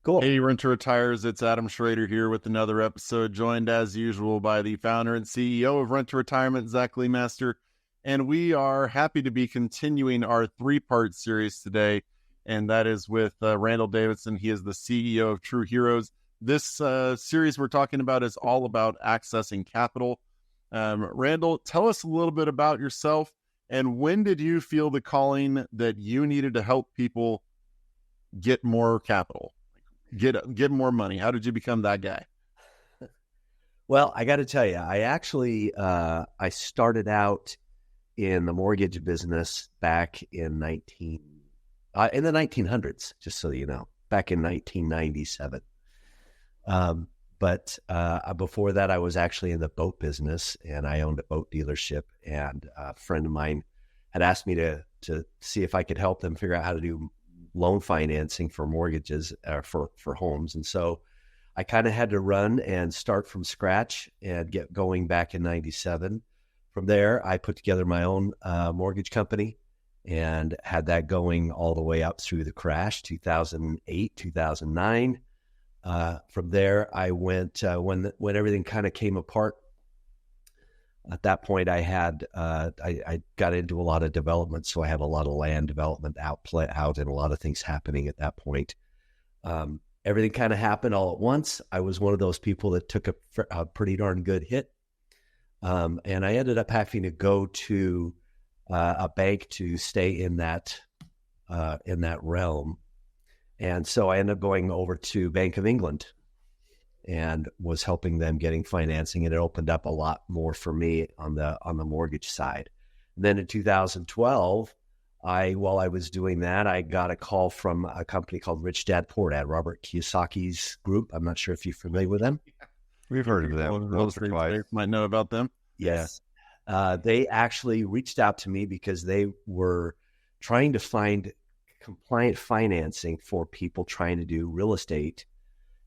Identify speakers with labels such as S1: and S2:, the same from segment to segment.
S1: Cool.
S2: Hey, Renter Retires. It's Adam Schroeder here with another episode, joined as usual by the founder and CEO of Renter Retirement, Zach Lemaster. And we are happy to be continuing our three-part series today, and that is with Randal Davidson. He is the CEO of True Heroes. This series we're talking about is all about accessing capital. Randal, tell us a little bit about yourself, and when did you feel the calling that you needed to help people get more capital? Get more money? How did you become that guy?
S1: Well, I got to tell you, I actually I started out in the mortgage business back in the 1900s, just so you know, back in 1997. But before that, I was actually in the boat business, and I owned a boat dealership. And a friend of mine had asked me to see if I could help them figure out how to do loan financing for mortgages for homes. And so I kind of had to run and start from scratch and get going back in 97. From there, I put together my own mortgage company and had that going all the way up through the crash, 2008, 2009. From there, I went, when everything kind of came apart, at that point I had, I got into a lot of development. So I had a lot of land development out and a lot of things happening at that point. Everything kind of happened all at once. I was one of those people that took a pretty darn good hit. And I ended up having to go to a bank to stay in that realm. And so I ended up going over to Bank of England and was helping them getting financing. And it opened up a lot more for me on the mortgage side. And then in 2012, while I was doing that, I got a call from a company called Rich Dad Poor Dad, Robert Kiyosaki's group. I'm not sure if you're familiar with them.
S3: We've heard of them. Once or twice.
S2: Might know about them.
S1: Yes. They actually reached out to me because they were trying to find compliant financing for people trying to do real estate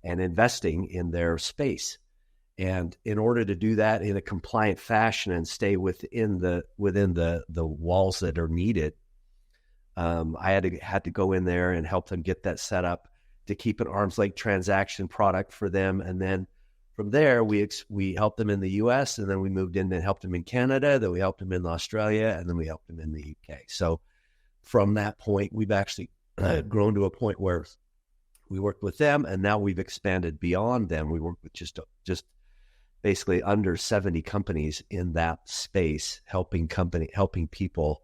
S1: and investing in their space. And in order to do that in a compliant fashion and stay within the walls that are needed, I had to go in there and help them get that set up to keep an arm's length transaction product for them. And then from there, we helped them in the U.S., and then we moved in and helped them in Canada. Then we helped them in Australia, and then we helped them in the UK. So from that point, we've actually grown to a point where we worked with them, and now we've expanded beyond them. We work with just basically under 70 companies in that space, helping people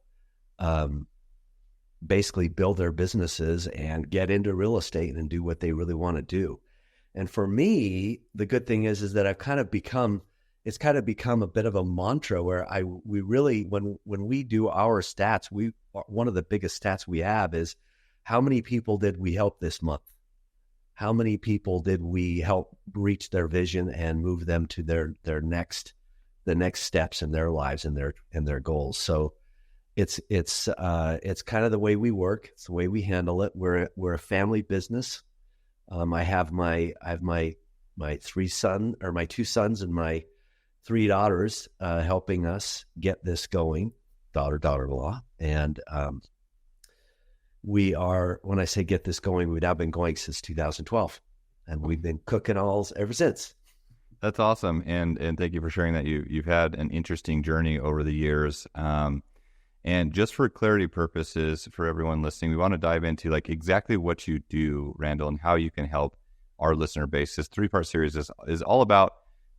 S1: basically build their businesses and get into real estate and do what they really want to do. And for me, the good thing is that it's kind of become a bit of a mantra where we really, when we do our stats, one of the biggest stats we have is how many people did we help this month? How many people did we help reach their vision and move them to the next steps in their lives and their goals? So it's kind of the way we work. It's the way we handle it. We're a family business. I have my two sons and my three daughters helping us get this going, daughter-in-law. And we are, when I say get this going, we've now been going since 2012, and we've been cooking ever since.
S3: That's awesome. And thank you for sharing that. You've had an interesting journey over the years. And just for clarity purposes for everyone listening, we want to dive into like exactly what you do, Randal, and how you can help our listener base. This three-part series is all about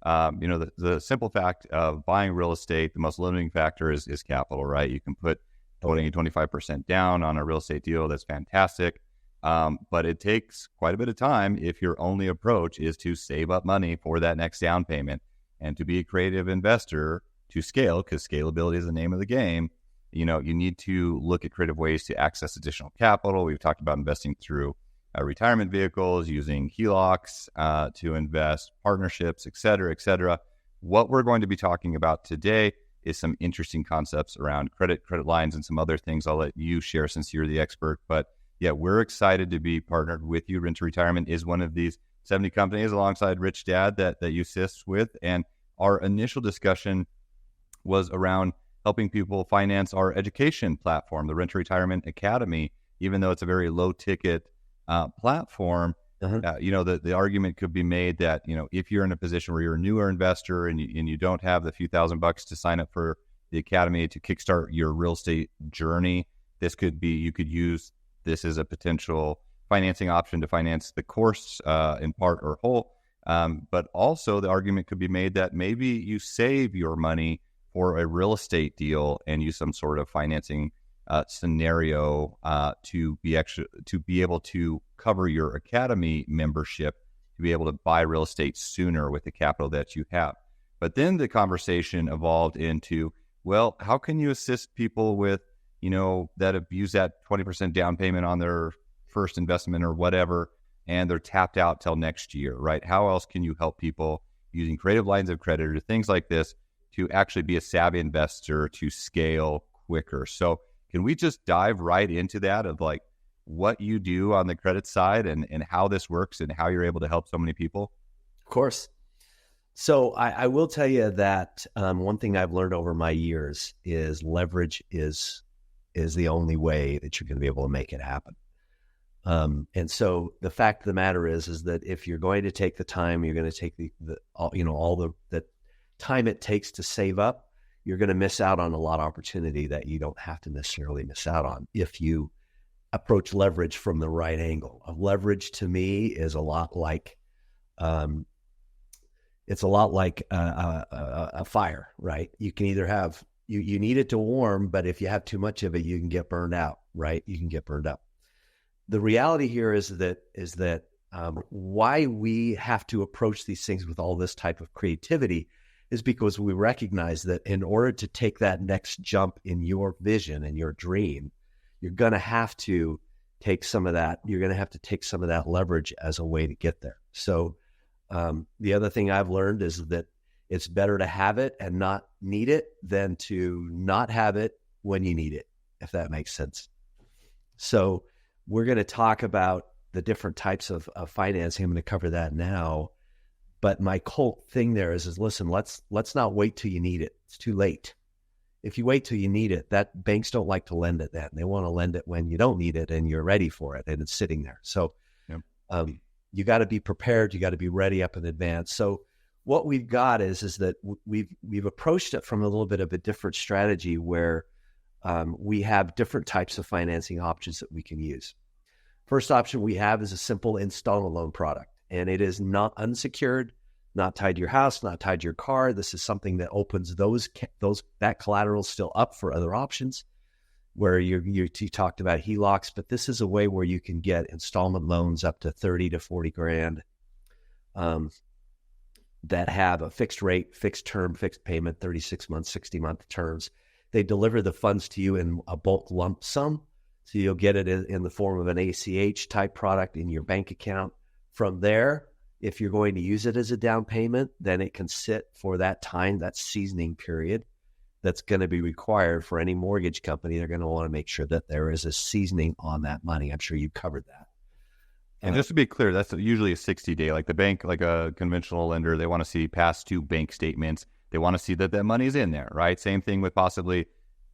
S3: the simple fact of buying real estate. The most limiting factor is capital, right? You can put 20-25% down on a real estate deal. That's fantastic. But it takes quite a bit of time if your only approach is to save up money for that next down payment. And to be a creative investor to scale, because scalability is the name of the game, you need to look at creative ways to access additional capital. We've talked about investing through retirement vehicles, using HELOCs to invest, partnerships, et cetera, et cetera. What we're going to be talking about today is some interesting concepts around credit lines and some other things I'll let you share since you're the expert. But yeah, we're excited to be partnered with you. Rent Retirement is one of these 70 companies alongside Rich Dad that you assist with. And our initial discussion was around helping people finance our education platform, the Rent Retirement Academy. Even though it's a very low ticket platform, The argument could be made that, if you're in a position where you're a newer investor and you don't have the few $1,000s to sign up for the academy to kickstart your real estate journey, you could use this as a potential financing option to finance the course in part or whole. But also the argument could be made that maybe you save your money for a real estate deal and use some sort of financing scenario to be able to cover your academy membership, to be able to buy real estate sooner with the capital that you have. But then the conversation evolved into, well, how can you assist people with, that have used that 20% down payment on their first investment or whatever, and they're tapped out till next year, right? How else can you help people using creative lines of credit or things like this to actually be a savvy investor to scale quicker? So can we just dive right into that of like what you do on the credit side and how this works and how you're able to help so many people?
S1: Of course. So I will tell you that one thing I've learned over my years is leverage is the only way that you're going to be able to make it happen. And so the fact of the matter is that if you're going to take the time, you're going to take the time it takes to save up, you're going to miss out on a lot of opportunity that you don't have to necessarily miss out on if you approach leverage from the right angle. Leverage to me is a lot like a fire, right? You can either have you need it to warm, but if you have too much of it, you can get burned out, right? You can get burned up. The reality here is that why we have to approach these things with all this type of creativity is because we recognize that in order to take that next jump in your vision and your dream, you're going to have to take some of that. You're going to have to take some of that leverage as a way to get there. So the other thing I've learned is that it's better to have it and not need it than to not have it when you need it, if that makes sense. So we're going to talk about the different types of financing. I'm going to cover that now. But my whole thing there is listen, let's not wait till you need it. It's too late. If you wait till you need it, that banks don't like to lend it then. They want to lend it when you don't need it and you're ready for it and it's sitting there. So you got to be prepared. You got to be ready up in advance. So what we've got is that we've approached it from a little bit of a different strategy where we have different types of financing options that we can use. First option we have is a simple installment loan product, and it is not unsecured, not tied to your house, not tied to your car. This is something that opens that collateral still up for other options where you talked about HELOCs, but this is a way where you can get installment loans up to 30 to 40 grand that have a fixed rate, fixed term, fixed payment, 36 months, 60-month terms. They deliver the funds to you in a bulk lump sum. So you'll get it in the form of an ACH type product in your bank account. From there, if you're going to use it as a down payment, then it can sit for that time, that seasoning period that's going to be required for any mortgage company. They're going to want to make sure that there is a seasoning on that money. I'm sure you covered that.
S3: And just to be clear, that's usually a 60-day, like the bank, like a conventional lender, they want to see past due bank statements. They want to see that money's in there, right? Same thing with possibly,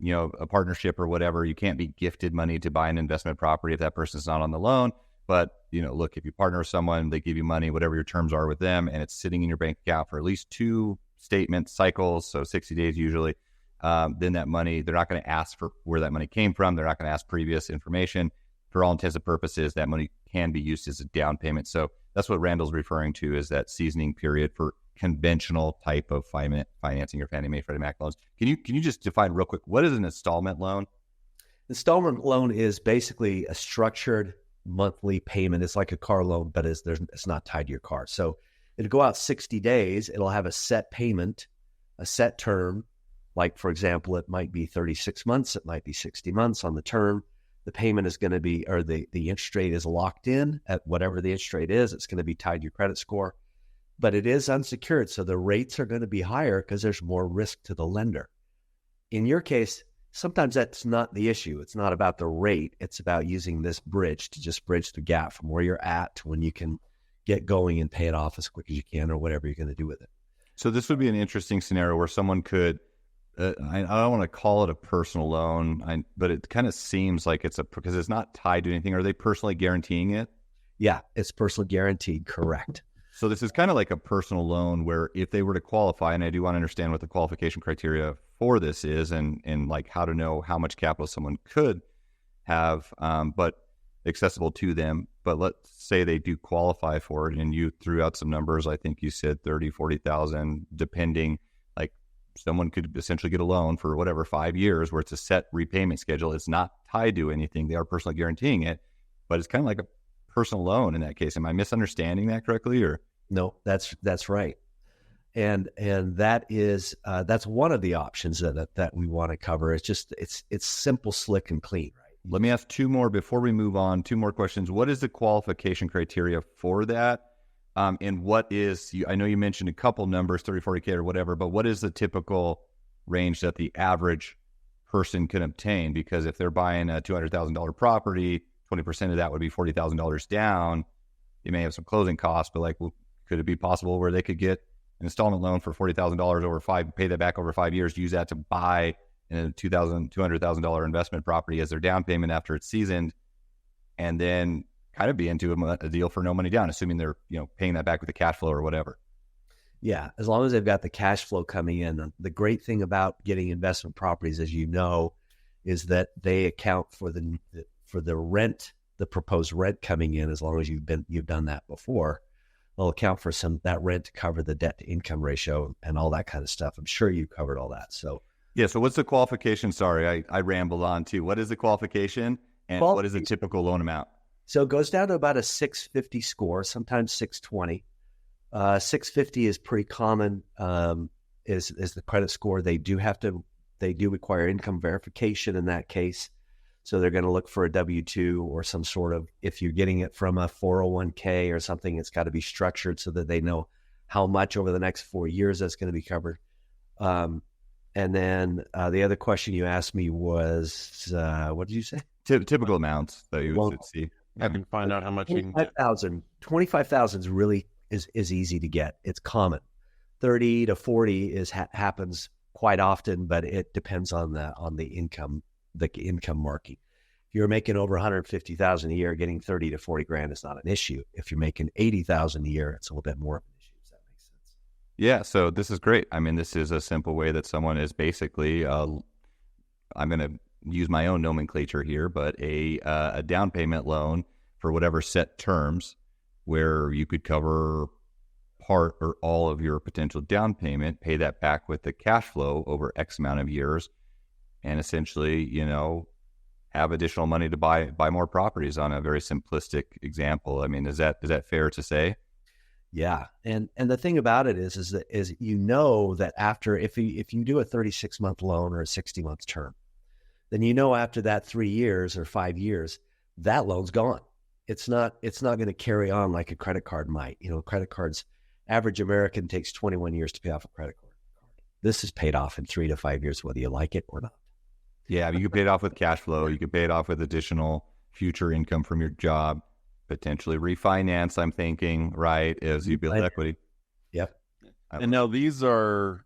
S3: a partnership or whatever. You can't be gifted money to buy an investment property if that person's not on the loan. But, look, if you partner with someone, they give you money, whatever your terms are with them, and it's sitting in your bank account for at least 2 statement cycles, so 60 days usually, then that money, they're not going to ask for where that money came from. They're not going to ask previous information. For all intents and purposes, that money can be used as a down payment. So that's what Randal's referring to is that seasoning period for conventional type of financing or Fannie Mae, Freddie Mac loans. Can you just define real quick, what is an installment loan?
S1: Installment loan is basically a structured monthly payment. It's like a car loan, but it's not tied to your car. So it'll go out 60 days. It'll have a set payment, a set term. Like, for example, it might be 36 months. It might be 60 months on the term. The payment is going to be, or the interest rate is locked in at whatever the interest rate is. It's going to be tied to your credit score, but it is unsecured. So the rates are going to be higher because there's more risk to the lender. In your case, sometimes that's not the issue. It's not about the rate. It's about using this bridge to just bridge the gap from where you're at to when you can get going and pay it off as quick as you can or whatever you're going to do with it.
S3: So this would be an interesting scenario where someone could, I don't want to call it a personal loan, but it kind of seems like because it's not tied to anything. Are they personally guaranteeing it?
S1: Yeah, it's personal guaranteed, correct.
S3: So this is kind of like a personal loan where if they were to qualify, and I do want to understand what the qualification criteria for this is and like how to know how much capital someone could have, but accessible to them. But let's say they do qualify for it, and you threw out some numbers. I think you said 30, 40,000, depending. Like someone could essentially get a loan for whatever, 5 years, where it's a set repayment schedule. It's not tied to anything. They are personally guaranteeing it, but it's kind of like a personal loan in that case. Am I misunderstanding that correctly? Or
S1: no, that's right. And that is that's one of the options that we want to cover. It's just it's simple, slick, and clean, right?
S3: Let me ask two more before we move on. Two more questions. What is the qualification criteria for that? And what is, I know you mentioned a couple numbers, 30, 40K or whatever, but what is the typical range that the average person can obtain? Because if they're buying a $200,000 property, 20% of that would be $40,000 down. You may have some closing costs, but like, could it be possible where they could get an installment loan for $40,000 over 5, pay that back over 5 years, use that to buy a $200,000 investment property as their down payment after it's seasoned, and then kind of be into a deal for no money down, assuming they're, paying that back with the cash flow or whatever.
S1: Yeah, as long as they've got the cash flow coming in. The great thing about getting investment properties, as you know, is that they account for the rent, the proposed rent coming in. As long as you've done that before, they'll account for that rent to cover the debt to income ratio and all that kind of stuff. I'm sure you covered all that. So
S3: yeah. So what's the qualification? Sorry, I rambled on too. What is the qualification, and what is the typical loan amount?
S1: So it goes down to about a 650 score, sometimes 620. 650 is pretty common. Is the credit score. They do require income verification in that case. So they're going to look for a W-2 or some sort of, if you're getting it from a 401k or something, it's got to be structured so that they know how much over the next 4 years that's going to be covered. And then the other question you asked me was, what did you say?
S3: Typical amounts that you should see.
S2: I can find out how much you can get.
S1: 25,000 is really is easy to get. It's common. 30 to 40 happens quite often, but it depends on the income marking. If you're making over 150,000 a year, getting 30 to 40 grand is not an issue. If you're making 80,000 a year, it's a little bit more of an issue. Does that make sense?
S3: Yeah. So this is great. I mean, this is a simple way that someone is basically, I'm going to use my own nomenclature here, but a down payment loan for whatever set terms where you could cover part or all of your potential down payment, pay that back with the cash flow over X amount of years, and essentially, have additional money to buy more properties on a very simplistic example. I mean, is that fair to say?
S1: Yeah. And the thing about it is that after, if you do a 36-month loan or a 60-month term, then after that 3 years or 5 years, that loan's gone. It's not going to carry on like a credit card might. Credit cards, average American takes 21 years to pay off a credit card. This is paid off in 3 to 5 years, whether you like it or not.
S3: Yeah, you could pay it off with cash flow. You could pay it off with additional future income from your job, potentially refinance, I'm thinking, right, as you build equity.
S1: Yep.
S2: And now these are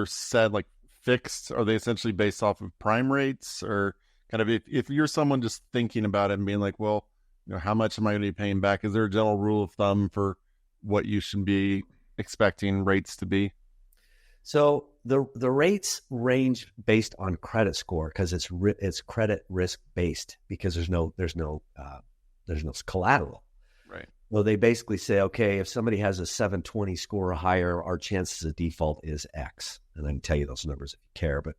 S2: set like fixed. Are they essentially based off of prime rates, or kind of if you're someone just thinking about it and being like, well, how much am I going to be paying back? Is there a general rule of thumb for what you should be expecting rates to be?
S1: So the rates range based on credit score because it's credit risk based because there's no collateral.
S2: Right.
S1: Well, they basically say, okay, if somebody has a 720 score or higher, our chances of default is X, and I can tell you those numbers if you care. But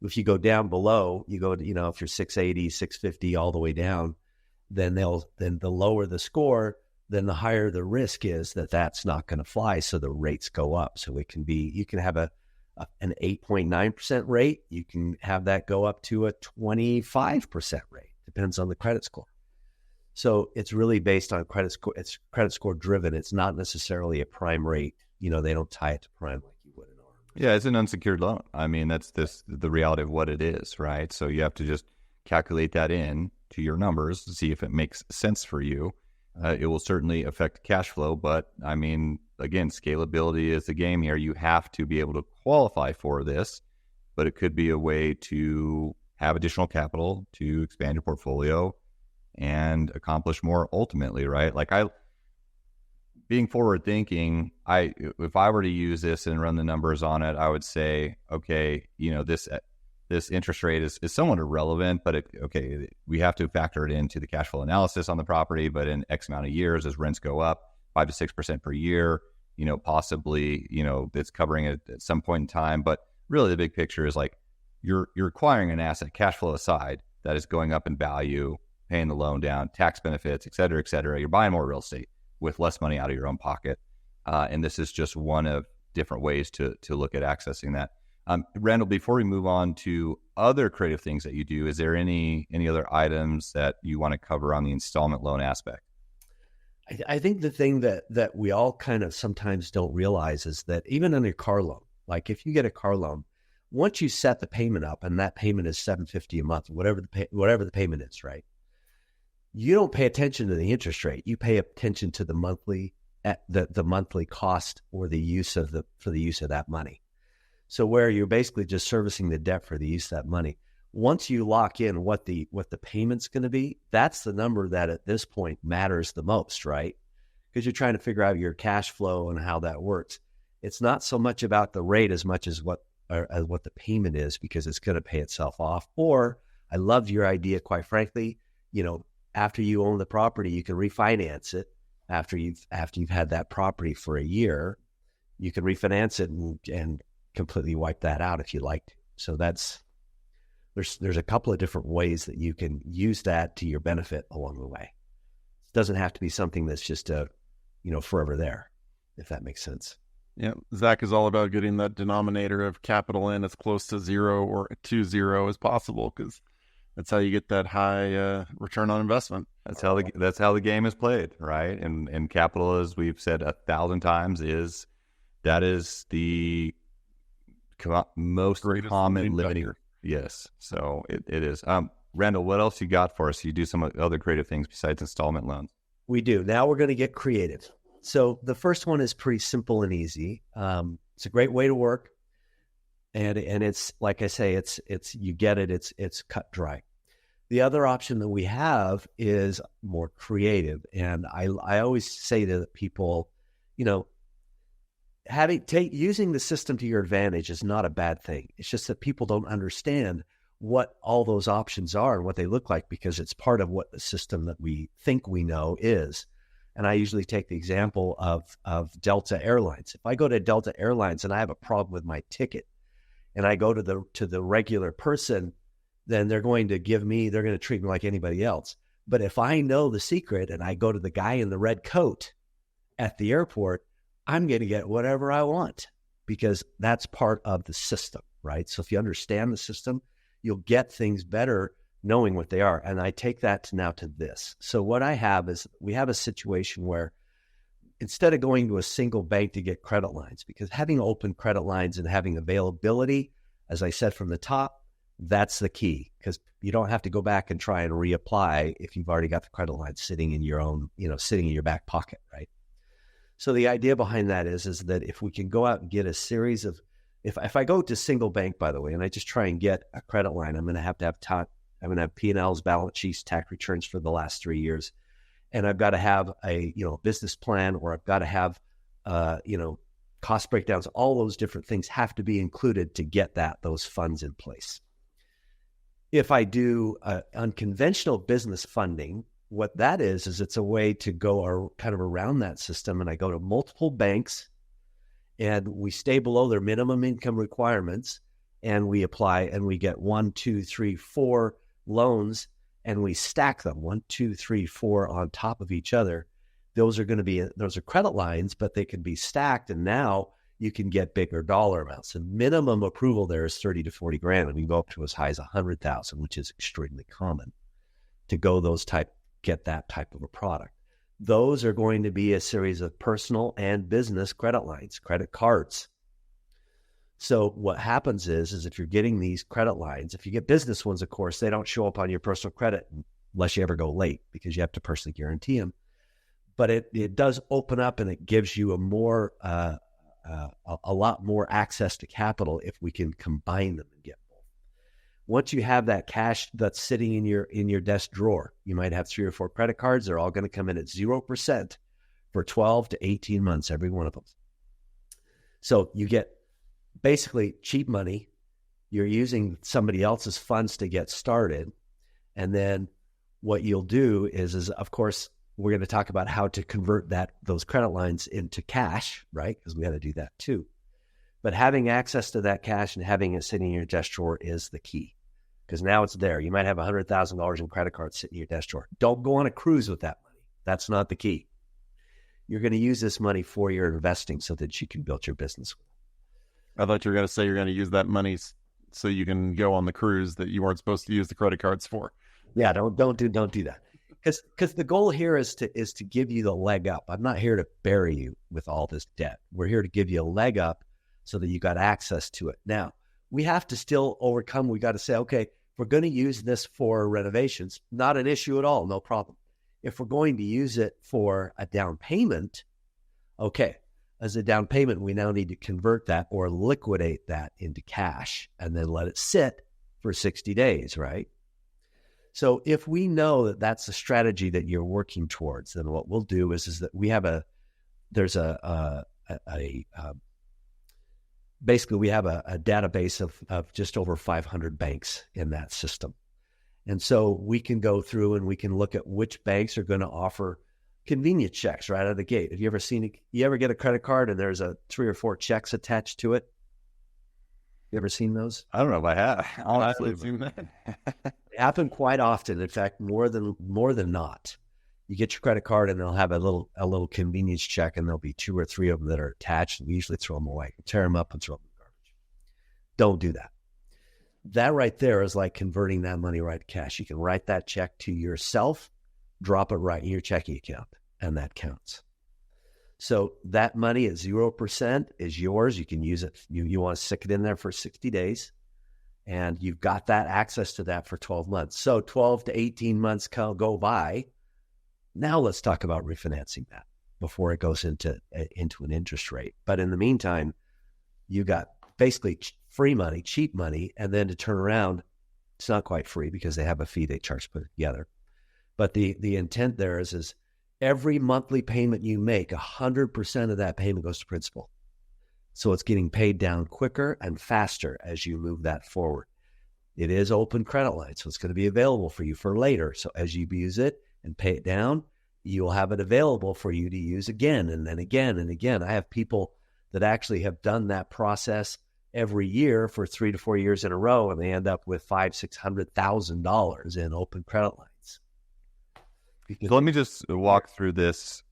S1: if you go down below, you go to, if you're 680, 650, all the way down, then the lower the score, then the higher the risk is that's not going to fly. So the rates go up. So you can have an 8.9% rate. You can have that go up to a 25% rate. Depends on the credit score. So it's really based on credit score. It's credit score driven. It's not necessarily a prime rate. They don't tie it to prime like you would in our.
S3: Yeah, it's an unsecured loan. I mean, that's the reality of what it is, right? So you have to just calculate that in to your numbers to see if it makes sense for you. It will certainly affect cash flow, but I mean, again, scalability is the game here. You have to be able to qualify for this, but it could be a way to have additional capital to expand your portfolio, and accomplish more ultimately, right? Like being forward thinking, if I were to use this and run the numbers on it, I would say, okay, this interest rate is somewhat irrelevant, but we have to factor it into the cash flow analysis on the property. But in X amount of years, as rents go up 5 to 6% per year, possibly, it's covering it at some point in time. But really, the big picture is like you're acquiring an asset, cash flow aside, that is going up in value, paying the loan down, tax benefits, et cetera, et cetera. You're buying more real estate with less money out of your own pocket. And this is just one of different ways to look at accessing that. Randal, before we move on to other creative things that you do, is there any other items that you want to cover on the installment loan aspect?
S1: I think the thing that we all kind of sometimes don't realize is that even on your car loan, like if you get a car loan, once you set the payment up and that payment is $750 a month, whatever the payment is, right? You don't pay attention to the interest rate. You pay attention to the monthly cost or the use of that money. So where you're basically just servicing the debt for the use of that money. Once you lock in what the payment's going to be, that's the number that at this point matters the most, right? Because you're trying to figure out your cash flow and how that works. It's not so much about the rate as much as what the payment is, because it's going to pay itself off. Or I loved your idea, quite frankly, after you own the property, you can refinance it. After you've had that property for a year, you can refinance it and completely wipe that out if you like to. So there's a couple of different ways that you can use that to your benefit along the way. It doesn't have to be something that's just forever there, if that makes sense.
S2: Yeah, Zach is all about getting that denominator of capital in as close to zero or to zero as possible, because that's how you get that high return on investment.
S3: That's how the game is played, right? And capital, as we've said 1,000 times, is the most common limiting. Yes, so it is. Randal, what else you got for us? You do some other creative things besides installment loans.
S1: We do. Now we're going to get creative. So the first one is pretty simple and easy. It's a great way to work. And it's, like I say, it's you get it, it's cut dry. The other option that we have is more creative. And I always say to people, using the system to your advantage is not a bad thing. It's just that people don't understand what all those options are and what they look like, because it's part of what the system that we think we know is. And I usually take the example of Delta Airlines. If I go to Delta Airlines and I have a problem with my ticket, and I go to the regular person, then they're going to treat me like anybody else. But if I know the secret and I go to the guy in the red coat at the airport, I'm going to get whatever I want, because that's part of the system, right? So if you understand the system, you'll get things better knowing what they are. And I take that now to this. So what I have is, we have a situation where instead of going to a single bank to get credit lines, because having open credit lines and having availability, as I said from the top, that's the key, because you don't have to go back and try and reapply if you've already got the credit line sitting in your own, sitting in your back pocket, right? So the idea behind that is that if we can go out and get a series of, if I go to single bank, by the way, and I just try and get a credit line, I'm going to have I'm going to have P&Ls, balance sheets, tax returns for the last 3 years. And I've got to have a, business plan, or I've got to have, cost breakdowns. All those different things have to be included to get those funds in place. If I do unconventional business funding, what that is it's a way to go kind of around that system. And I go to multiple banks and we stay below their minimum income requirements, and we apply and we get 1, 2, 3, 4 loans, and we stack them 1, 2, 3, 4 on top of each other. Those are credit lines, but they can be stacked, and now you can get bigger dollar amounts. The minimum approval there is 30 to 40 grand, and we can go up to as high as 100,000, which is extremely common to get that type of a product. Those are going to be a series of personal and business credit lines, credit cards. So what happens is if you're getting these credit lines, if you get business ones, of course, they don't show up on your personal credit unless you ever go late, because you have to personally guarantee them. But it does open up, and it gives you a lot more access to capital if we can combine them and get both. once you have that cash that's sitting in your desk drawer, you might have 3 or 4 credit cards. They're all going to come in at 0% for 12 to 18 months, every one of them. So you get basically cheap money. You're using somebody else's funds to get started. And then what you'll do is of course, we're going to talk about how to convert those credit lines into cash, right? Because we got to do that too. But having access to that cash and having it sitting in your desk drawer is the key, because now it's there. You might have $100,000 in credit cards sitting in your desk drawer. Don't go on a cruise with that money. That's not the key. You're going to use this money for your investing so that you can build your business with it.
S2: I thought you were going to say you're going to use that money so you can go on the cruise that you weren't supposed to use the credit cards for.
S1: Yeah, don't do that. Because the goal here is to give you the leg up. I'm not here to bury you with all this debt. We're here to give you a leg up so that you got access to it. Now, we have to still overcome. We got to say, okay, if we're going to use this for renovations, not an issue at all, no problem. If we're going to use it for a down payment, okay, as a down payment, we now need to convert that or liquidate that into cash and then let it sit for 60 days, right? So if we know that that's the strategy that you're working towards, then what we'll do is that we have a database of just over 500 banks in that system. And so we can go through and we can look at which banks are going to offer convenience checks right out of the gate. Have you ever get a credit card and there's 3 or 4 checks attached to it? You ever seen those?
S3: I don't know if I have.
S2: Honestly, I've seen that.
S1: They happen quite often. In fact, more than not. You get your credit card and they'll have a little convenience check, and there'll be 2 or 3 of them that are attached. We usually throw them away, tear them up and throw them in the garbage. Don't do that. That right there is like converting that money right to cash. You can write that check to yourself, drop it right in your checking account, and that counts. So that money at 0% is yours. You can use it. You want to stick it in there for 60 days, and you've got that access to that for 12 months. So 12 to 18 months go by. Now let's talk about refinancing that before it goes into an interest rate. But in the meantime, you got basically free money, cheap money, and then to turn around, it's not quite free because they have a fee they charge to put it together. But the intent there is every monthly payment you make, 100% of that payment goes to principal. So it's getting paid down quicker and faster as you move that forward. It is open credit line, so it's going to be available for you for later. So as you use it and pay it down, you'll have it available for you to use again and then again and again. I have people that actually have done that process every year for 3 to 4 years in a row, and they end up with $500,000-$600,000 in open credit lines.
S3: So let me just walk through this.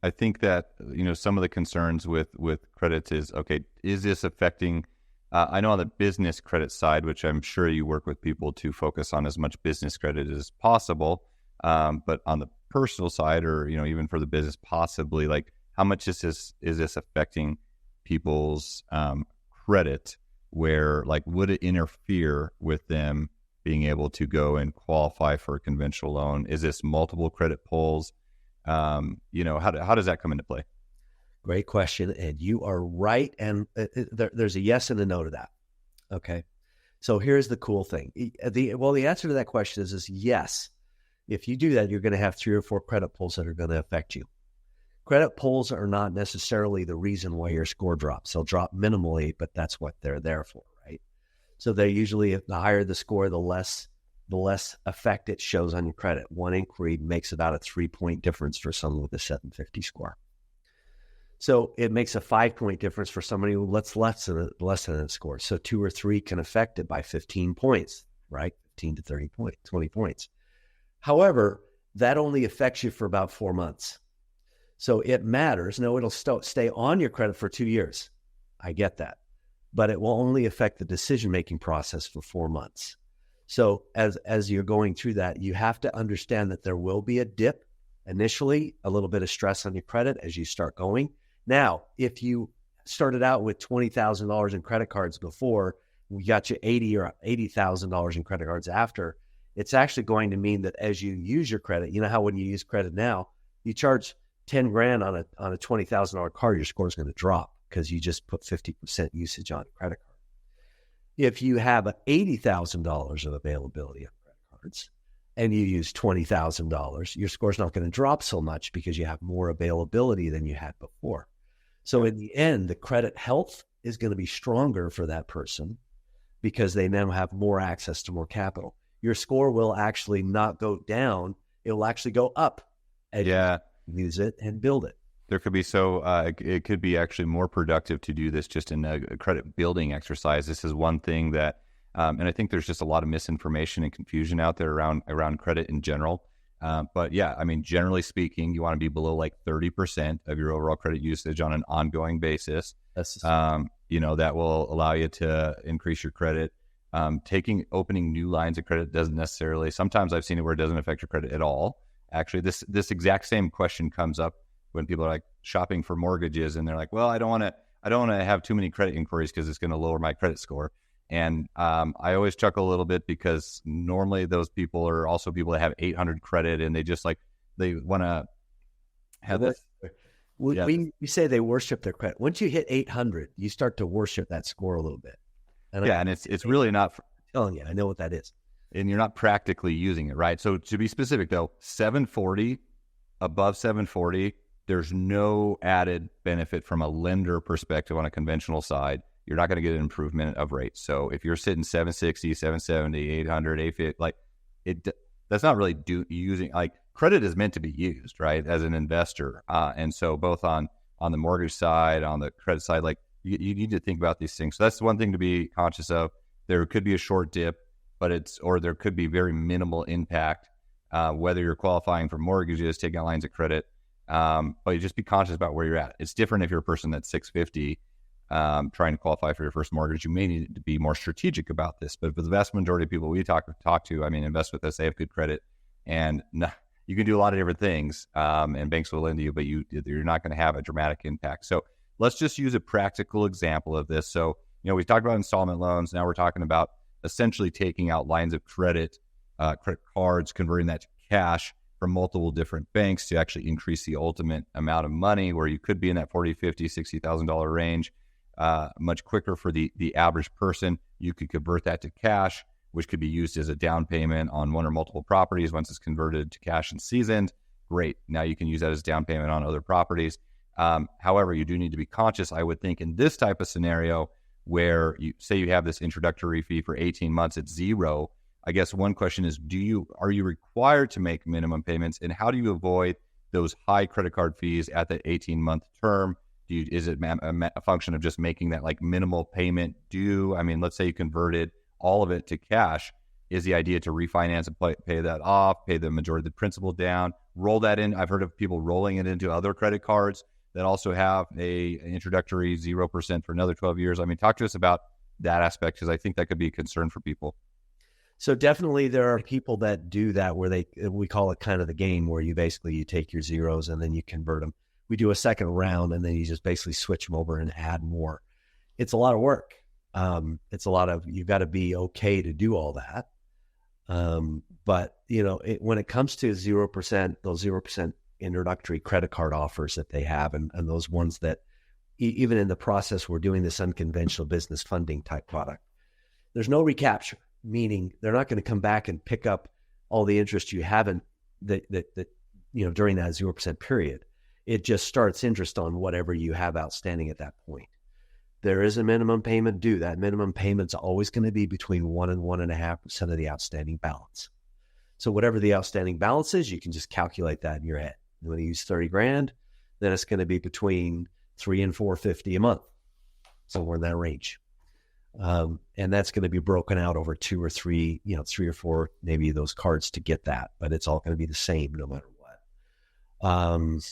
S3: I think that, some of the concerns with credits is, okay, is this affecting, I know on the business credit side, which I'm sure you work with people to focus on as much business credit as possible. But on the personal side, or, even for the business, possibly, like, how much is this affecting people's credit, where, like, would it interfere with them being able to go and qualify for a conventional loan? Is this multiple credit pulls? How does that come into play?
S1: Great question. And you are right. And there's a yes and a no to that. Okay. So here's the cool thing. The answer to that question is yes. If you do that, you're going to have 3 or 4 credit pulls that are going to affect you. Credit pulls are not necessarily the reason why your score drops. They'll drop minimally, but that's what they're there for, right? So they're usually, the higher the score, the less effect it shows on your credit. One inquiry makes about a 3-point difference for someone with a 750 score. So it makes a 5-point difference for somebody who less than a score. So 2 or 3 can affect it by 15 points, right? 15 to 30 points, 20 points. However, that only affects you for about 4 months. So it matters. No, it'll stay on your credit for 2 years. I get that. But it will only affect the decision-making process for 4 months. So as you're going through that, you have to understand that there will be a dip initially, a little bit of stress on your credit as you start going. Now, if you started out with $20,000 in credit cards before, we got you $80,000 in credit cards after, it's actually going to mean that as you use your credit, you know how when you use credit now, you charge $10,000 on a $20,000 card, your score is going to drop because you just put 50% usage on a credit card. If you have $80,000 of availability of credit cards and you use $20,000, your score's not going to drop so much because you have more availability than you had before. So in the end, the credit health is going to be stronger for that person because they now have more access to more capital. Your score will actually not go down. It will actually go up as you use it and build it.
S3: There could be it could be actually more productive to do this just in a credit building exercise. This is one thing that, and I think there's just a lot of misinformation and confusion out there around credit in general. But yeah, I mean, generally speaking, you want to be below like 30% of your overall credit usage on an ongoing basis. That will allow you to increase your credit. Opening new lines of credit doesn't necessarily, sometimes I've seen it where it doesn't affect your credit at all. Actually, this exact same question comes up when people are like shopping for mortgages and they're like, well, I don't want to have too many credit inquiries because it's going to lower my credit score. And I always chuckle a little bit because normally those people are also people that have 800 credit and they want to have this.
S1: We say they worship their credit. Once you hit 800, you start to worship that score a little bit.
S3: And it's really not.
S1: Telling you, I know what that is.
S3: And you're not practically using it, right? So to be specific though, 740, above 740, there's no added benefit from a lender perspective on a conventional side. You're not going to get an improvement of rates. So if you're sitting 760, 770, 800, 850, that's not really using, like credit is meant to be used, right? As an investor. And so both on the mortgage side, on the credit side, like you need to think about these things. So that's one thing to be conscious of. There could be a short dip, or there could be very minimal impact, whether you're qualifying for mortgages, taking out lines of credit. But you just be conscious about where you're at. It's different if you're a person that's 650, trying to qualify for your first mortgage. You may need to be more strategic about this. But for the vast majority of people we talk to, I mean, invest with us, they have good credit, and you can do a lot of different things, and banks will lend to you, but you're not going to have a dramatic impact. So let's just use a practical example of this. So, we've talked about installment loans. Now we're talking about essentially taking out lines of credit, credit cards, converting that to cash from multiple different banks to actually increase the ultimate amount of money, where you could be in that $40,000, $50,000, $60,000 range much quicker for the average person. You could convert that to cash, which could be used as a down payment on one or multiple properties. Once it's converted to cash and seasoned, great. Now you can use that as down payment on other properties. However, you do need to be conscious, I would think, in this type of scenario where you say you have this introductory fee for 18 months at zero. I guess one question is, are you required to make minimum payments, and how do you avoid those high credit card fees at that 18-month term? Is it a function of just making that like minimal payment due? I mean, let's say you converted all of it to cash. Is the idea to refinance and pay that off, pay the majority of the principal down, roll that in? I've heard of people rolling it into other credit cards that also have an introductory 0% for another 12 years. I mean, talk to us about that aspect, because I think that could be a concern for people.
S1: So definitely there are people that do that where we call it kind of the game where you take your zeros and then you convert them. We do a second round and then you just basically switch them over and add more. It's a lot of work. You've got to be okay to do all that. But when it comes to 0%, those 0% introductory credit card offers that they have, and those ones that even in the process, we're doing this unconventional business funding type product, there's no recapture. Meaning they're not going to come back and pick up all the interest you haven't during that 0% period. It just starts interest on whatever you have outstanding at that point. There is a minimum payment due. That minimum payment's always going to be between 1% and 1.5% of the outstanding balance. So whatever the outstanding balance is, you can just calculate that in your head. You want to use $30,000, then it's going to be between $300 and $450 a month, somewhere in that range. And that's going to be broken out over 2 or 3, 3 or 4, maybe those cards to get that, but it's all going to be the same no matter what.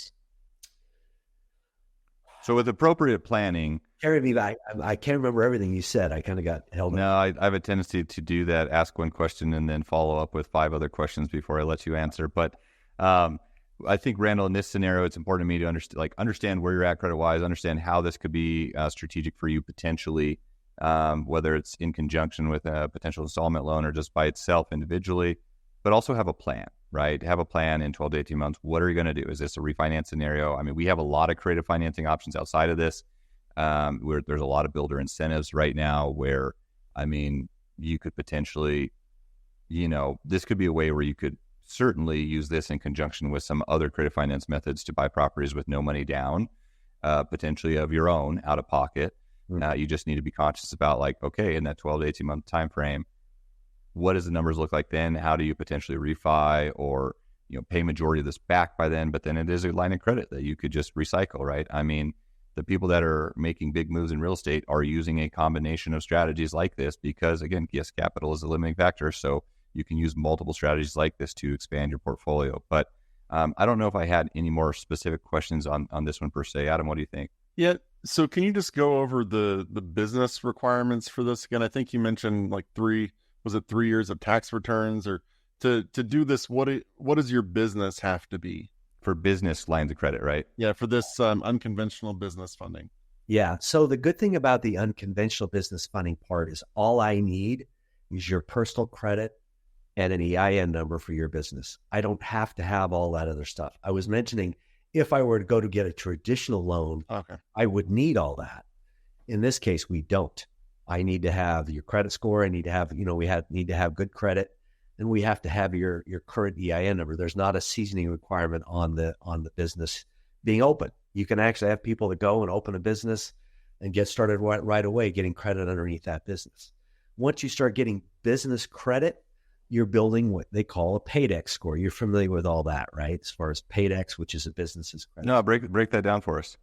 S3: So with appropriate planning,
S1: carry me back. I can't remember everything you said. I kind of got held up.
S3: No, I have a tendency to do that. Ask one question and then follow up with 5 other questions before I let you answer. But I think, Randal, in this scenario, it's important to me to understand where you're at credit wise, understand how this could be strategic for you potentially. Whether it's in conjunction with a potential installment loan or just by itself individually, but also have a plan, right? Have a plan in 12 to 18 months. What are you going to do? Is this a refinance scenario? I mean, we have a lot of creative financing options outside of this, where there's a lot of builder incentives right now where I mean, you could potentially, this could be a way where you could certainly use this in conjunction with some other creative finance methods to buy properties with no money down, potentially of your own out of pocket. You just need to be conscious about like, okay, in that 12 to 18 month time frame, what does the numbers look like then? How do you potentially refi or pay majority of this back by then? But then it is a line of credit that you could just recycle, right? I mean, the people that are making big moves in real estate are using a combination of strategies like this because, again, yes, capital is a limiting factor. So you can use multiple strategies like this to expand your portfolio. But I don't know if I had any more specific questions on this one per se. Adam, what do you think?
S2: Yeah. So can you just go over the business requirements for this again? I think you mentioned like 3 years of tax returns, or to do this, what does your business have to be?
S3: For business lines of credit, right?
S2: Yeah, for this unconventional business funding.
S1: Yeah. So the good thing about the unconventional business funding part is all I need is your personal credit and an EIN number for your business. I don't have to have all that other stuff. I was mentioning if I were to go to get a traditional loan, I would need all that. In this case, we don't. I need to have your credit score. I need to have, need to have good credit. And we have to have your current EIN number. There's not a seasoning requirement on the business being open. You can actually have people that go and open a business and get started right away getting credit underneath that business. Once you start getting business credit, you're building what they call a PAYDEX score. You're familiar with all that, right? As far as PAYDEX, which is a business's credit.
S3: No, break that down for us.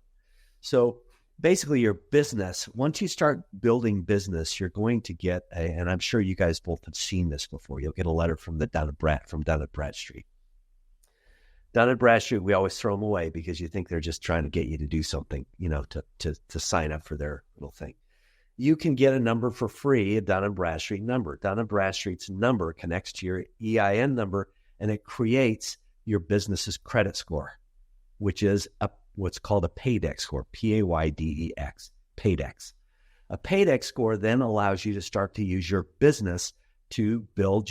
S1: So basically your business, once you start building business, you're going to get and I'm sure you guys both have seen this before. You'll get a letter from Dun & Bradstreet. Dun & Bradstreet, we always throw them away because you think they're just trying to get you to do something, to sign up for their little thing. You can get a number for free, a Dun & Bradstreet number. Dun & Bradstreet's number connects to your EIN number, and it creates your business's credit score, which is what's called a PAYDEX score, PAYDEX, PAYDEX. A PAYDEX score then allows you to start to use your business to build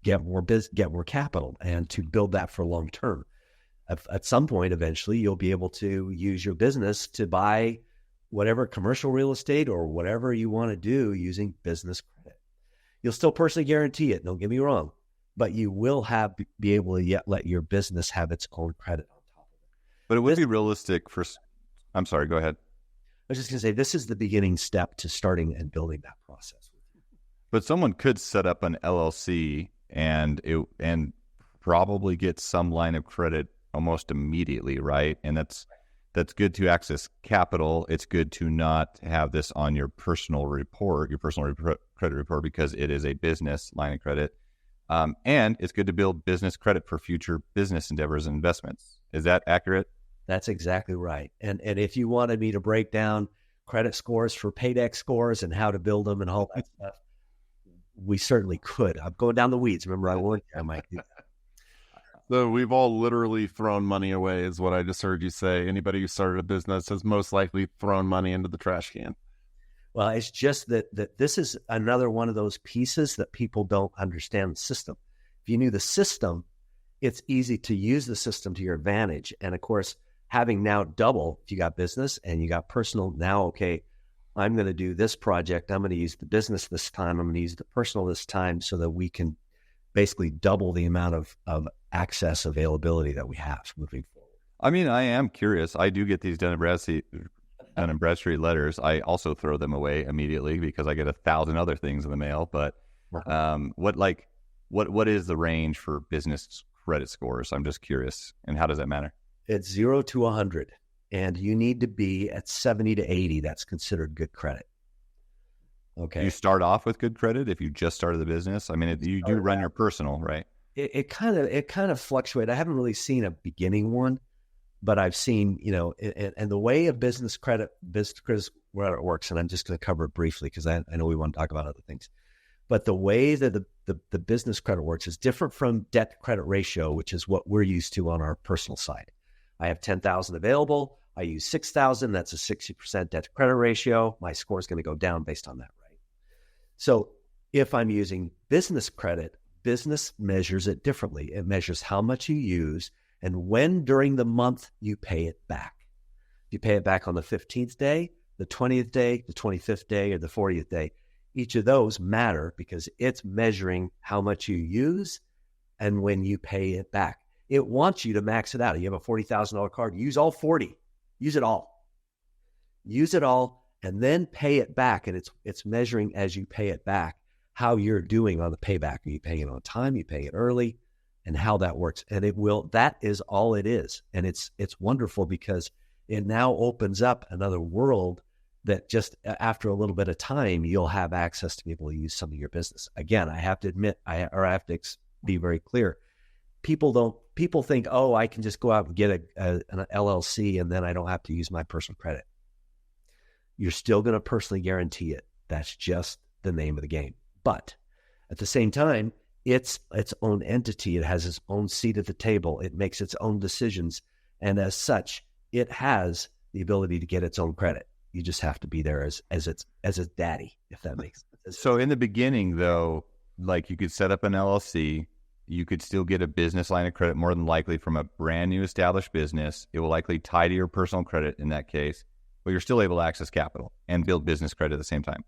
S1: get more capital and to build that for long term. At some point, eventually, you'll be able to use your business to buy whatever commercial real estate or whatever you want to do using business credit. You'll still personally guarantee it, don't get me wrong, but you will be able to let your business have its own credit on top of it.
S3: But it would be realistic for, I'm sorry, go ahead.
S1: I was just going to say, this is the beginning step to starting and building that process.
S3: But someone could set up an LLC and probably get some line of credit almost immediately, right? And that's good to access capital. It's good to not have this on your personal credit report because it is a business line of credit. And it's good to build business credit for future business endeavors and investments. Is that accurate?
S1: That's exactly right. And if you wanted me to break down credit scores for PAYDEX scores and how to build them and all that stuff, we certainly could. I'm going down the weeds. Remember, I might do that.
S2: So we've all literally thrown money away is what I just heard you say. Anybody who started a business has most likely thrown money into the trash can.
S1: Well, it's just that this is another one of those pieces that people don't understand the system. If you knew the system, it's easy to use the system to your advantage. And of course, having now double, if you got business and you got personal, now, okay, I'm going to do this project. I'm going to use the business this time. I'm going to use the personal this time so that we can basically double the amount of access availability that we have moving forward.
S3: I mean, I am curious. I do get these Dun & Bradstreet letters. I also throw them away immediately because I get 1,000 other things in the mail. But what is the range for business credit scores? I'm just curious. And how does that matter?
S1: It's 0 to 100. And you need to be at 70 to 80. That's considered good credit. Okay.
S3: You start off with good credit if you just started the business. I mean, you do run your personal, right?
S1: It kind of fluctuates. I haven't really seen a beginning one, but I've seen, and the way a business credit where it works, and I'm just going to cover it briefly because I know we want to talk about other things. But the way that the business credit works is different from debt to credit ratio, which is what we're used to on our personal side. I have 10,000 available. I use 6,000. That's a 60% debt to credit ratio. My score is going to go down based on that, right? So if I'm using business credit, business measures it differently. It measures how much you use and when during the month you pay it back. If you pay it back on the 15th day, the 20th day, the 25th day, or the 40th day. Each of those matter because it's measuring how much you use and when you pay it back. It wants you to max it out. You have a $40,000 card, use all 40, use it all. Use it all and then pay it back. And it's measuring as you pay it back how you're doing on the payback. Are you paying it on time? You pay it early? And how that works. And that is all it is. And it's wonderful because it now opens up another world that just after a little bit of time, you'll have access to be able to use some of your business. Again, I have to admit, I have to be very clear. People think, oh, I can just go out and get an LLC and then I don't have to use my personal credit. You're still going to personally guarantee it. That's just the name of the game. But at the same time, it's its own entity. It has its own seat at the table. It makes its own decisions. And as such, it has the ability to get its own credit. You just have to be there as its daddy, if that makes sense.
S3: So in the beginning, though, like you could set up an LLC, you could still get a business line of credit more than likely from a brand new established business. It will likely tie to your personal credit in that case, but you're still able to access capital and build business credit at the same time.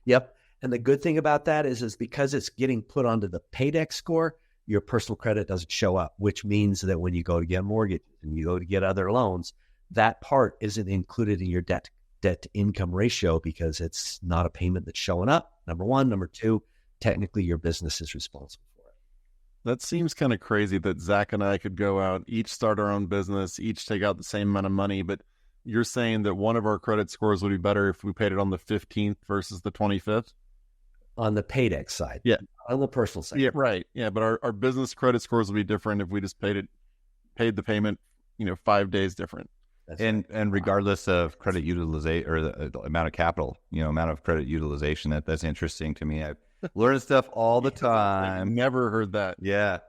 S1: Yep. And the good thing about that is because it's getting put onto the Paydex score, your personal credit doesn't show up, which means that when you go to get a mortgage and you go to get other loans, that part isn't included in your debt to income ratio because it's not a payment that's showing up. Number one. Number two, technically your business is responsible for it.
S2: That seems kind of crazy that Zach and I could go out, each start our own business, each take out the same amount of money, but you're saying that one of our credit scores would be better if we paid it on the 15th versus the 25th?
S1: On the Paydex side.
S2: Yeah.
S1: On the personal side.
S2: Yeah, right. Yeah, but our business credit scores would be different if we just paid the payment, 5 days different.
S3: And regardless of credit utilization or the amount of capital, amount of credit utilization, that's interesting to me. I learn stuff all the time.
S2: Never heard that.
S3: Yeah.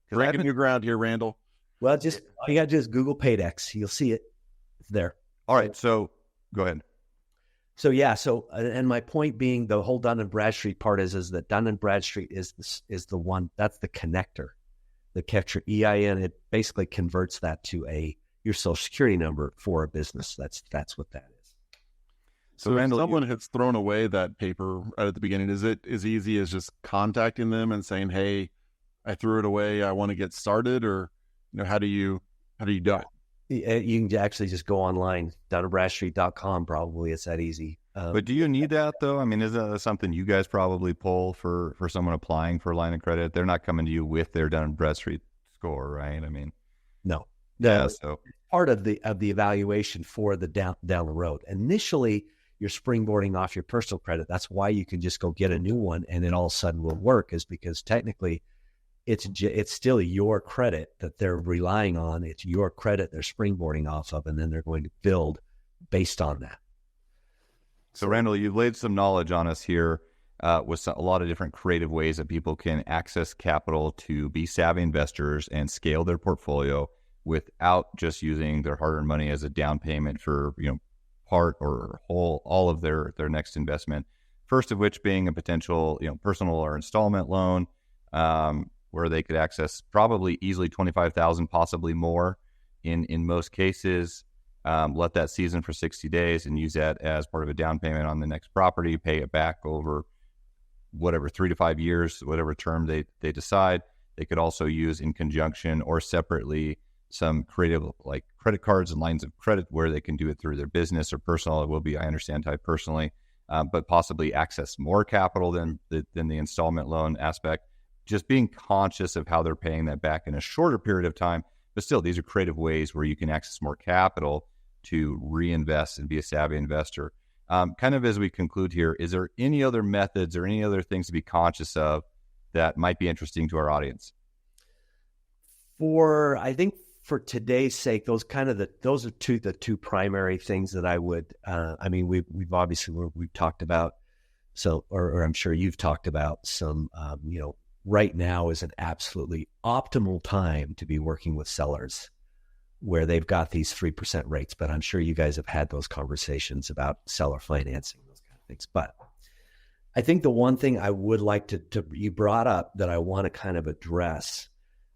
S2: Breaking new ground here, Randal.
S1: Well, all you got to do is Google Paydex. You'll see it. It's there.
S3: All right. So go ahead.
S1: So yeah, and my point being, the whole Dun & Bradstreet part is that Dun & Bradstreet is the one, that's the connector, the catcher EIN. It basically converts that to your social security number for a business. That's what that is.
S2: So Randal, if someone has thrown away that paper right at the beginning, is it as easy as just contacting them and saying, "Hey, I threw it away. I want to get started," or how do you do it?
S1: You can actually just go online, DunandBradstreet.com. Probably it's that easy.
S3: But do you need that though? I mean, isn't that something you guys probably pull for someone applying for a line of credit? They're not coming to you with their Dun & Bradstreet score, right? I mean,
S1: no.
S3: Yeah, so
S1: part of the evaluation for the down the road. Initially, you're springboarding off your personal credit. That's why you can just go get a new one, and it all of a sudden will work. Is because technically, it's still your credit that they're relying on. It's your credit they're springboarding off of, and then they're going to build based on that.
S3: So Randal, you've laid some knowledge on us here with a lot of different creative ways that people can access capital to be savvy investors and scale their portfolio without just using their hard-earned money as a down payment for part or whole all of their next investment. First of which being a potential personal or installment loan. Where they could access probably easily $25,000, possibly more in most cases. Let that season for 60 days and use that as part of a down payment on the next property, pay it back over whatever 3 to 5 years, whatever term they decide. They could also use in conjunction or separately some creative like credit cards and lines of credit where they can do it through their business or personal. It will be, I understand, tied personally, but possibly access more capital than the installment loan aspect. Just being conscious of how they're paying that back in a shorter period of time. But still, these are creative ways where you can access more capital to reinvest and be a savvy investor. Kind of as we conclude here, is there any other methods or any other things to be conscious of that might be interesting to our audience?
S1: I think for today's sake, those are the two primary things that I would. We've obviously we've talked about or I'm sure you've talked about some. Right now is an absolutely optimal time to be working with sellers where they've got these 3% rates. But I'm sure you guys have had those conversations about seller financing, those kind of things. But I think the one thing I would like to you brought up that I want to kind of address,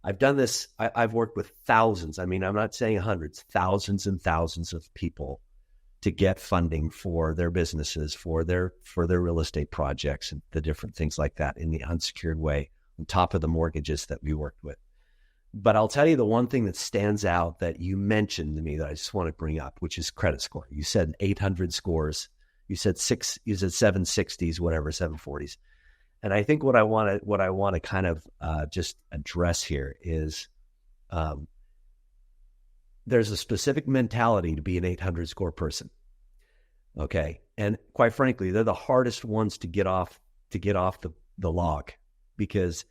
S1: I've done this, I've worked with thousands. I mean, I'm not saying hundreds, thousands and thousands of people to get funding for their businesses, for their real estate projects and the different things like that in the unsecured way on top of the mortgages that we worked with. But I'll tell you the one thing that stands out that you mentioned to me that I just want to bring up, which is credit score. You said 800 scores. You said 760s, whatever, 740s. And I think what I want to kind of just address here is there's a specific mentality to be an 800 score person. Okay. And quite frankly, they're the hardest ones to get off the log because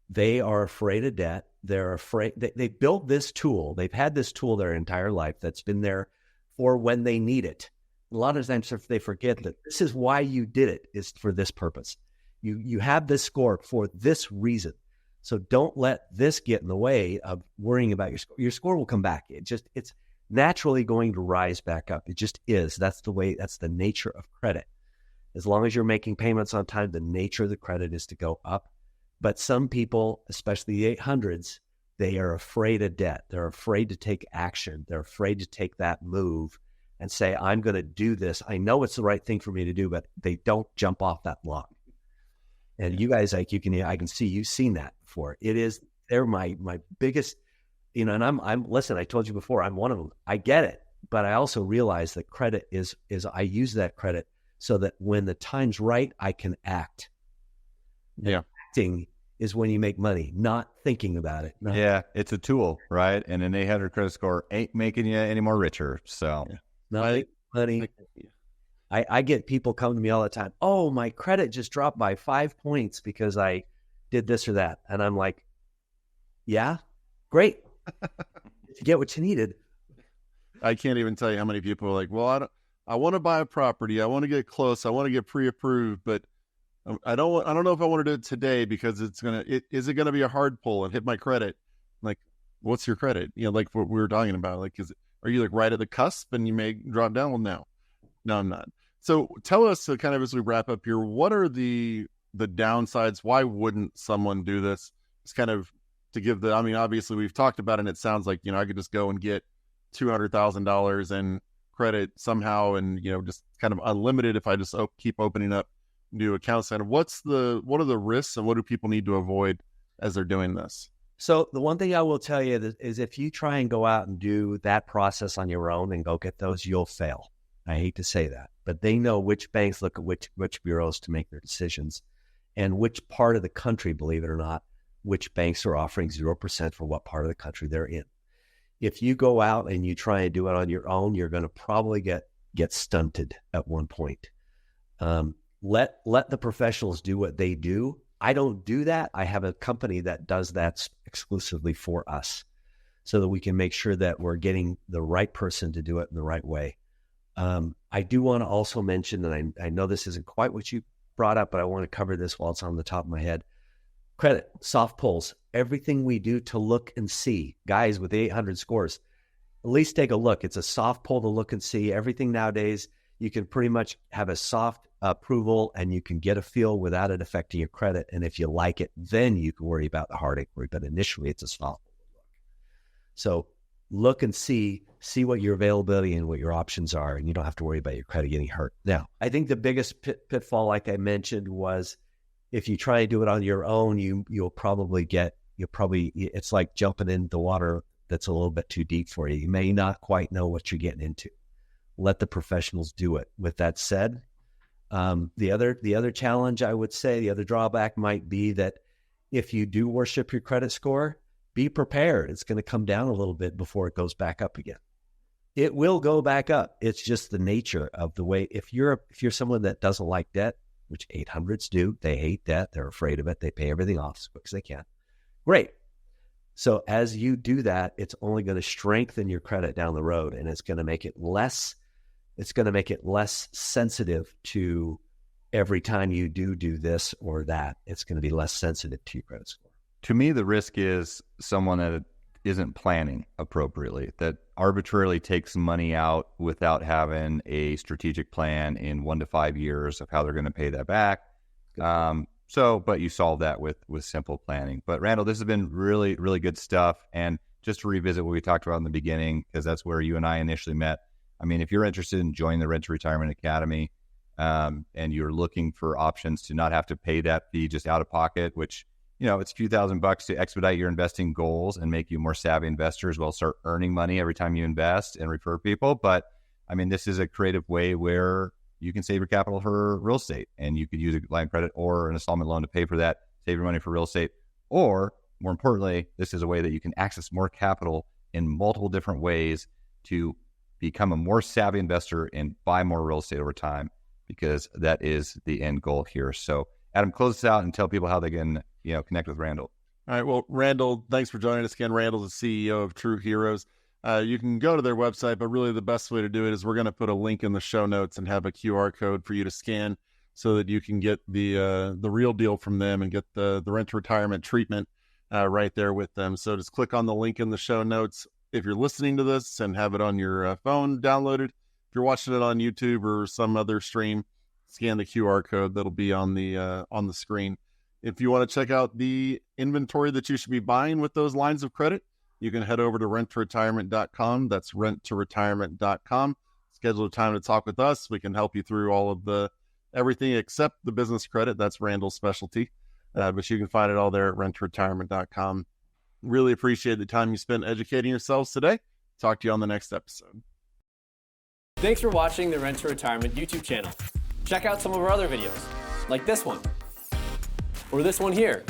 S1: they are afraid of debt. They're afraid. They built this tool. They've had this tool their entire life that's been there for when they need it. A lot of times they forget that this is why you did it, is for this purpose. You have this score for this reason. So don't let this get in the way of worrying about your score. Your score will come back. It's naturally going to rise back up. It just is. That's the nature of credit. As long as you're making payments on time, the nature of the credit is to go up. But some people, especially the 800s, they are afraid of debt. They're afraid to take action. They're afraid to take that move and say, I'm going to do this. I know it's the right thing for me to do, but they don't jump off that log. And you guys, I can see you've seen that before. They're my biggest, and listen, I told you before, I'm one of them. I get it. But I also realize that credit is I use that credit so that when the time's right, I can act.
S2: Yeah.
S1: Acting is when you make money, not thinking about it.
S3: Yeah, it's a tool, right? And an 800 credit score ain't making you any more richer. So,
S1: money. I get people come to me all the time. Oh, my credit just dropped by 5 points because I did this or that. And I'm like, yeah, great. You get what you needed.
S2: I can't even tell you how many people are like, well, I want to buy a property. I want to get close. I want to get pre-approved, but I don't know if I want to do it today because is it going to be a hard pull and hit my credit? Like, what's your credit? Like what we were talking about, like, are you like right at the cusp and you may drop down? Well, no, I'm not. So tell us, kind of as we wrap up here, what are the downsides? Why wouldn't someone do this? It's kind of to give obviously we've talked about it and it sounds like, I could just go and get $200,000 in credit somehow and, just kind of unlimited if I just keep opening up new accounts. And what are the risks and what do people need to avoid as they're doing this?
S1: So the one thing I will tell you is if you try and go out and do that process on your own and go get those, you'll fail. I hate to say that, but they know which banks look at which bureaus to make their decisions and which part of the country, believe it or not, which banks are offering 0% for what part of the country they're in. If you go out and you try and do it on your own, you're going to probably get stunted at one point. Let the professionals do what they do. I don't do that. I have a company that does that exclusively for us so that we can make sure that we're getting the right person to do it in the right way. I do want to also mention, and I know this isn't quite what you brought up, but I want to cover this while it's on the top of my head. Credit, soft pulls, everything we do to look and see. Guys with 800 scores, at least take a look. It's a soft pull to look and see. Everything nowadays, you can pretty much have a soft approval and you can get a feel without it affecting your credit. And if you like it, then you can worry about the hard inquiry. But initially, it's a soft pull. So look and see what your availability and what your options are, and you don't have to worry about your credit getting hurt. Now, I think the biggest pitfall, like I mentioned, was if you try and do it on your own, it's like jumping in the water that's a little bit too deep for you. You may not quite know what you're getting into. Let the professionals do it. With that said, the other challenge, I would say, the other drawback might be that if you do worship your credit score, be prepared. It's going to come down a little bit before it goes back up again. It will go back up. It's just the nature of the way. If you're someone that doesn't like debt, which 800s do, they hate debt. They're afraid of it. They pay everything off as quick as they can. Great. So as you do that, it's only going to strengthen your credit down the road, and it's going to make it less sensitive to every time you do this or that. It's going to be less sensitive to your credit score.
S3: To me, the risk is someone that isn't planning appropriately, that arbitrarily takes money out without having a strategic plan in 1 to 5 years of how they're going to pay that back. But you solve that with simple planning. But Randal, this has been really, really good stuff. And just to revisit what we talked about in the beginning, because that's where you and I initially met, I mean, if you're interested in joining the Rent to Retirement Academy, and you're looking for options to not have to pay that fee just out of pocket, which, it's a few $1,000s to expedite your investing goals and make you a more savvy investor, as well as start earning money every time you invest and refer people. But I mean, this is a creative way where you can save your capital for real estate, and you could use a line of credit or an installment loan to pay for that, save your money for real estate. Or more importantly, this is a way that you can access more capital in multiple different ways to become a more savvy investor and buy more real estate over time, because that is the end goal here. So Adam, close this out and tell people how they can, connect with Randal.
S2: All right. Well, Randal, thanks for joining us again. Randal's the CEO of True Heroes. You can go to their website, but really the best way to do it is we're going to put a link in the show notes and have a QR code for you to scan so that you can get the real deal from them and get the rent to retirement treatment right there with them. So just click on the link in the show notes. If you're listening to this and have it on your phone downloaded, if you're watching it on YouTube or some other stream, scan the QR code that'll be on the screen. If you want to check out the inventory that you should be buying with those lines of credit, you can head over to renttoretirement.com. That's renttoretirement.com. Schedule a time to talk with us. We can help you through all of everything except the business credit. That's Randal's specialty. But you can find it all there at renttoretirement.com. Really appreciate the time you spent educating yourselves today. Talk to you on the next episode.
S4: Thanks for watching the Rent to Retirement YouTube channel. Check out some of our other videos, like this one, or this one here.